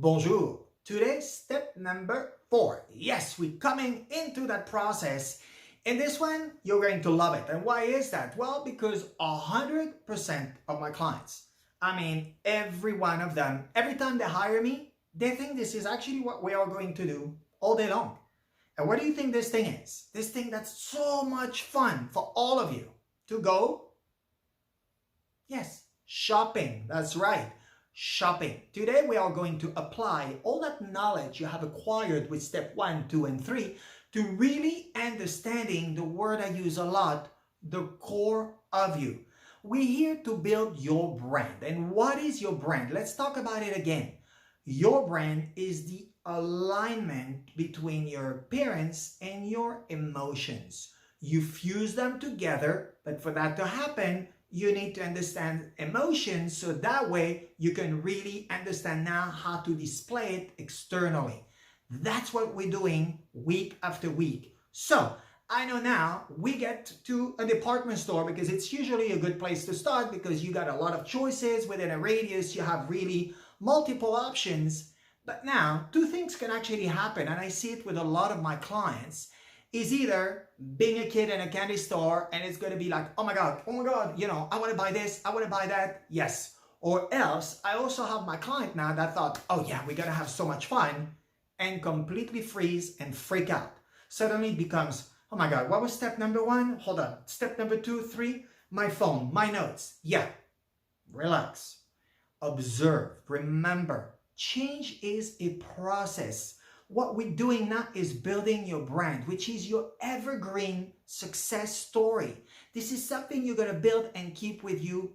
Bonjour. Today's step number 4. Yes, we're coming into that process. In this one, you're going to love it. And why is that? Well, because 100% of my clients, every one of them, every time they hire me, they think this is actually what we are going to do all day long. And what do you think this thing is? This thing that's so much fun for all of you to go? Yes, shopping. That's right. Shopping. Today we are going to apply all that knowledge you have acquired with step 1, 2, and 3 to really understanding the word I use a lot, the core of you. We're here to build your brand. And what is your brand? Let's talk about it again. Your brand is the alignment between your appearance and your emotions. You fuse them together, but for that to happen, you need to understand emotions so that way you can really understand now how to display it externally. That's what we're doing week after week. So I know now we get to a department store because it's usually a good place to start because you got a lot of choices within a radius. You have really multiple options. But now 2 things can actually happen, and I see it with a lot of my clients. Is either being a kid in a candy store and it's going to be like, oh my God, I want to buy this, I want to buy that. Yes. Or else I also have my client now that thought, oh yeah, we're going to have so much fun, and completely freeze and freak out. Suddenly it becomes, oh my God, what was step number 1? Hold on. Step number 2, 3, my phone, my notes. Yeah. Relax. Observe. Remember, change is a process. What we're doing now is building your brand, which is your evergreen success story. This is something you're going to build and keep with you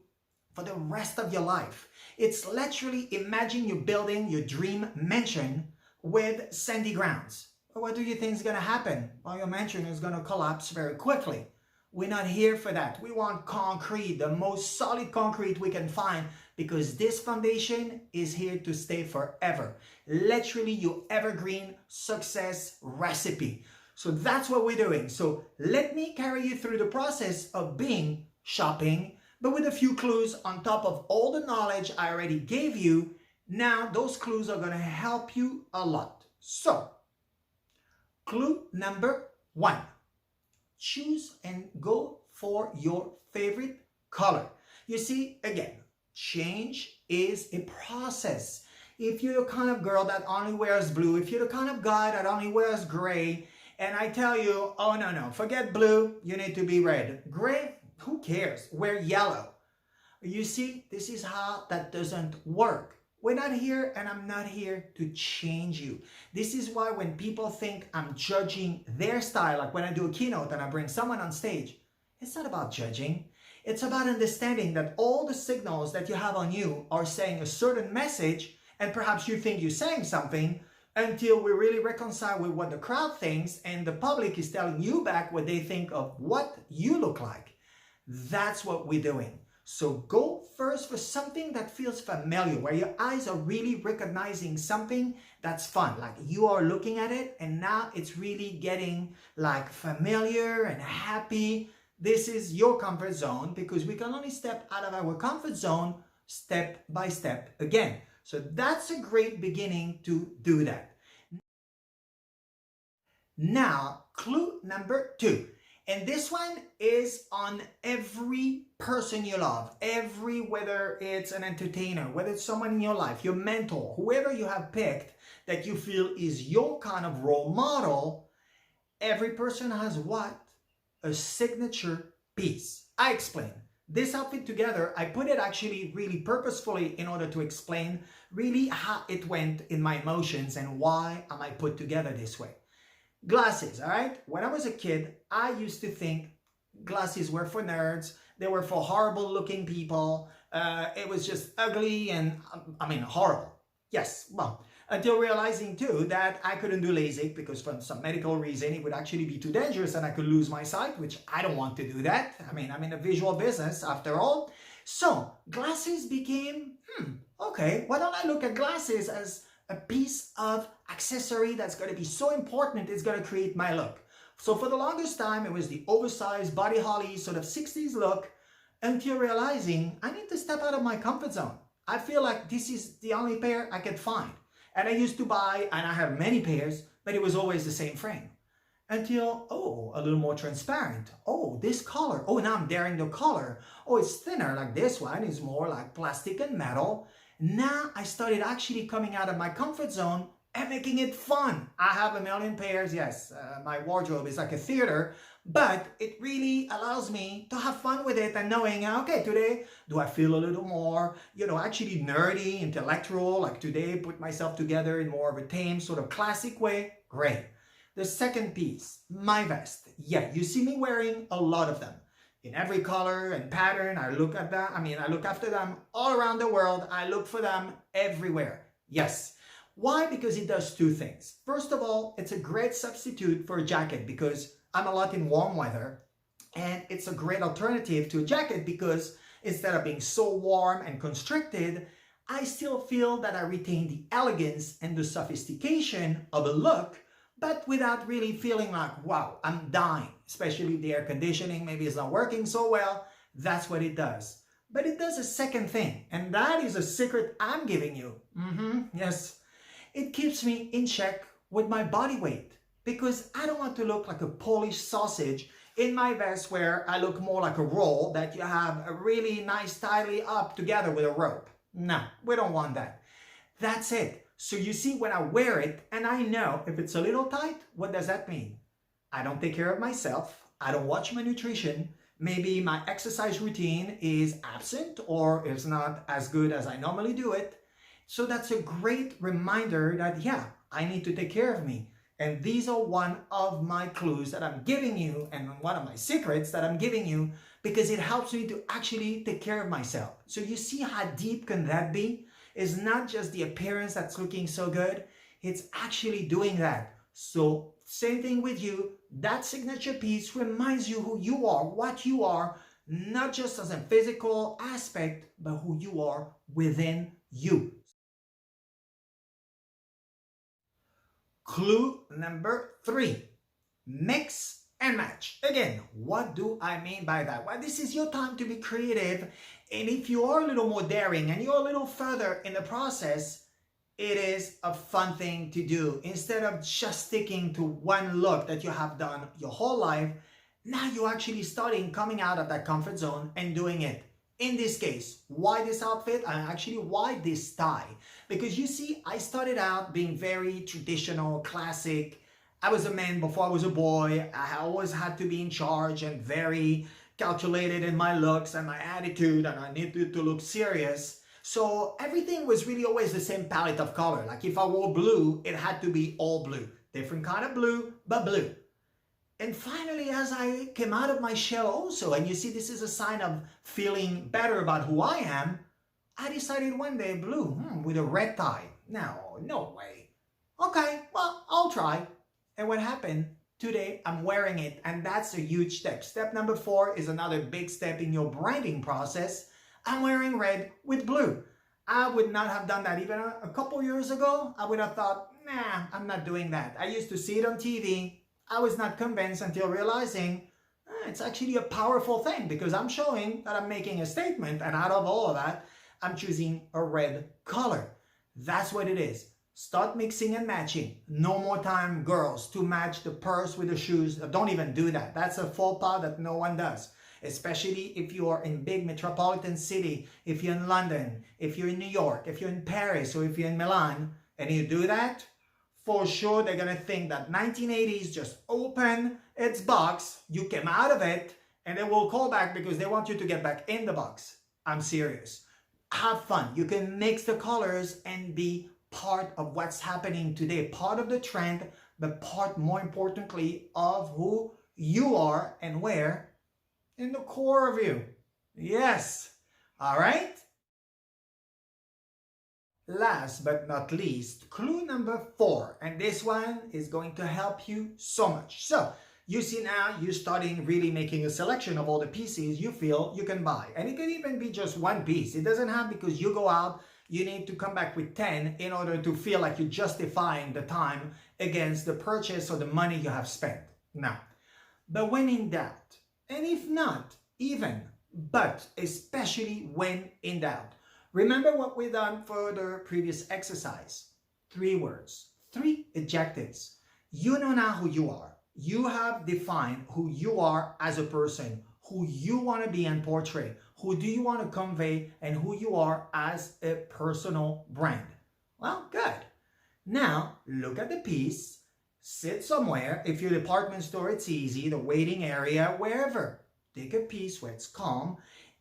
for the rest of your life. It's literally, imagine you're building your dream mansion with sandy grounds. Well, what do you think is going to happen? Well, your mansion is going to collapse very quickly. We're not here for that. We want concrete, the most solid concrete we can find, because this foundation is here to stay forever. Literally your evergreen success recipe. So that's what we're doing. So let me carry you through the process of being shopping, but with a few clues on top of all the knowledge I already gave you. Now those clues are going to help you a lot. So clue number 1. Choose and go for your favorite color. You see, again, change is a process. If you're the kind of girl that only wears blue, if you're the kind of guy that only wears gray, and I tell you, oh no, forget blue, you need to be red. Gray, who cares? Wear yellow. You see, this is how that doesn't work. We're not here, and I'm not here to change you. This is why when people think I'm judging their style, like when I do a keynote and I bring someone on stage, it's not about judging. It's about understanding that all the signals that you have on you are saying a certain message, and perhaps you think you're saying something until we really reconcile with what the crowd thinks and the public is telling you back what they think of what you look like. That's what we're doing. So go first for something that feels familiar, where your eyes are really recognizing something that's fun. Like you are looking at it and now it's really getting like familiar and happy. This is your comfort zone, because we can only step out of our comfort zone step by step again. So that's a great beginning to do that. Now, clue number 2. And this one is on every person you love, whether it's an entertainer, whether it's someone in your life, your mentor, whoever you have picked that you feel is your kind of role model. Every person has what? A signature piece. I explain. This outfit together, I put it actually really purposefully in order to explain really how it went in my emotions and why am I put together this way. Glasses, all right? When I was a kid, I used to think glasses were for nerds. They were for horrible looking people. It was just ugly and, horrible. Yes, well, until realizing too that I couldn't do LASIK because for some medical reason it would actually be too dangerous and I could lose my sight, which I don't want to do that. I'm in a visual business after all. So glasses became, okay, why don't I look at glasses as a piece of accessory that's going to be so important, it's going to create my look. So for the longest time, it was the oversized body holly sort of 60s look, until realizing I need to step out of my comfort zone. I feel like this is the only pair I could find. And I used to buy, and I have many pairs, but it was always the same frame. Until, oh, a little more transparent. Oh, this color. Oh, now I'm daring the color. Oh, it's thinner, like this one is more like plastic and metal. Now I started actually coming out of my comfort zone and making it fun. I have a million pairs, yes. My wardrobe is like a theater, but it really allows me to have fun with it and knowing, okay, today, do I feel a little more, actually nerdy, intellectual, like today, put myself together in more of a tame, sort of classic way? Great. The second piece, my vest. Yeah, you see me wearing a lot of them. In every color and pattern, I look at them. I look after them all around the world. I look for them everywhere. Yes. Why? Because it does two things. First of all, it's a great substitute for a jacket because I'm a lot in warm weather. And it's a great alternative to a jacket because instead of being so warm and constricted, I still feel that I retain the elegance and the sophistication of a look, but without really feeling like, wow, I'm dying, especially if the air conditioning maybe is not working so well. That's what it does. But it does a second thing, and that is a secret I'm giving you. Yes. It keeps me in check with my body weight because I don't want to look like a Polish sausage in my vest where I look more like a roll that you have a really nice tightly up together with a rope. No, we don't want that. That's it. So you see, when I wear it and I know if it's a little tight, what does that mean? I don't take care of myself. I don't watch my nutrition. Maybe my exercise routine is absent or is not as good as I normally do it. So that's a great reminder that, yeah, I need to take care of me. And these are one of my clues that I'm giving you and one of my secrets that I'm giving you because it helps me to actually take care of myself. So you see how deep can that be? It's not just the appearance that's looking so good, it's actually doing that. So same thing with you, that signature piece reminds you who you are, what you are, not just as a physical aspect, but who you are within you. Clue number 3, mix and match. Again, what do I mean by that? Well, this is your time to be creative. And if you are a little more daring and you're a little further in the process, it is a fun thing to do. Instead of just sticking to one look that you have done your whole life, now you're actually starting coming out of that comfort zone and doing it. In this case, why this outfit? And actually, why this tie? Because you see, I started out being very traditional, classic. I was a man before I was a boy. I always had to be in charge and very calculated in my looks and my attitude, and I needed to look serious. So everything was really always the same palette of color. Like if I wore blue, it had to be all blue. Different kind of blue, but blue. And finally, as I came out of my shell also, and you see this is a sign of feeling better about who I am, I decided one day blue, with a red tie. No way. Okay, well, I'll try. And what happened? Today, I'm wearing it, and that's a huge step. Step number 4 is another big step in your branding process. I'm wearing red with blue. I would not have done that even a couple years ago. I would have thought, nah, I'm not doing that. I used to see it on TV. I was not convinced until realizing it's actually a powerful thing because I'm showing that I'm making a statement, and out of all of that, I'm choosing a red color. That's what it is. Start mixing and matching. No more time, girls, to match the purse with the shoes. Don't even do that. That's a faux pas that no one does. Especially if you are in big metropolitan city, if you're in London, if you're in New York, if you're in Paris, or if you're in Milan, and you do that, for sure they're gonna think that 1980s just opened its box, you came out of it, and they will call back because they want you to get back in the box. I'm serious. Have fun. You can mix the colors and be part of what's happening today, part of the trend, but part, more importantly, of who you are and where in the core of you. Yes. All right. Last but not least, clue number 4, and this one is going to help you so much. So you see now you're starting really making a selection of all the pieces you feel you can buy, and it can even be just one piece. It doesn't have, because you go out, you need to come back with 10 in order to feel like you're justifying the time against the purchase or the money you have spent. Now, but when in doubt, and if not even, but especially when in doubt, remember what we done for the previous exercise. three words, three adjectives. You know now who you are. You have defined who you are as a person, who you want to be and portray, who do you want to convey, and who you are as a personal brand. Well, good. Now, look at the piece, sit somewhere. If you're department store, it's easy, the waiting area, wherever. Take a piece where it's calm,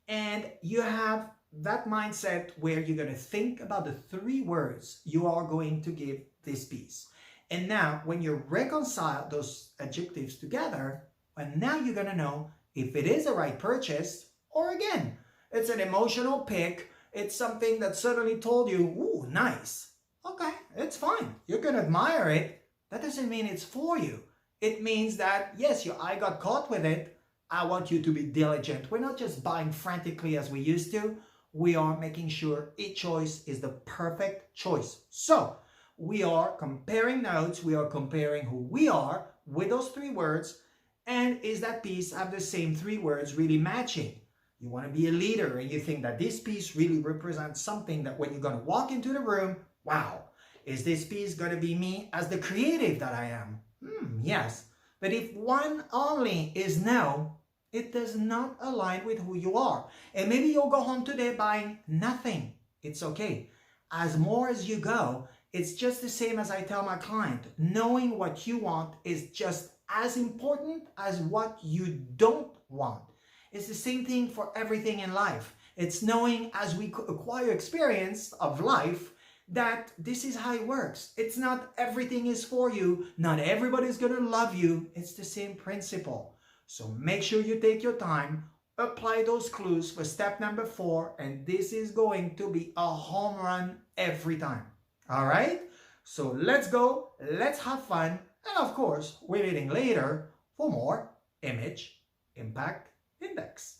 and you have that mindset where you're going to think about the three words you are going to give this piece. And now, when you reconcile those adjectives together, well, now you're going to know if it is a right purchase, or again, it's an emotional pick. It's something that suddenly told you, ooh, nice. Okay, it's fine. You can admire it. That doesn't mean it's for you. It means that, yes, your eye got caught with it. I want you to be diligent. We're not just buying frantically as we used to. We are making sure each choice is the perfect choice. So, we are comparing notes, we are comparing who we are with those three words, and is that piece have the same three words really matching? You want to be a leader and you think that this piece really represents something that when you're going to walk into the room, wow, is this piece going to be me as the creative that I am? Yes. But if one only is no, it does not align with who you are. And maybe you'll go home today buying nothing. It's okay. As more as you go, it's just the same as I tell my client. Knowing what you want is just as important as what you don't want. It's the same thing for everything in life. It's knowing as we acquire experience of life that this is how it works. It's not everything is for you. Not everybody's going to love you. It's the same principle. So make sure you take your time, apply those clues for step number 4, and this is going to be a home run every time. All right? So let's go, let's have fun, and of course, we're meeting later for more Image Impact Index.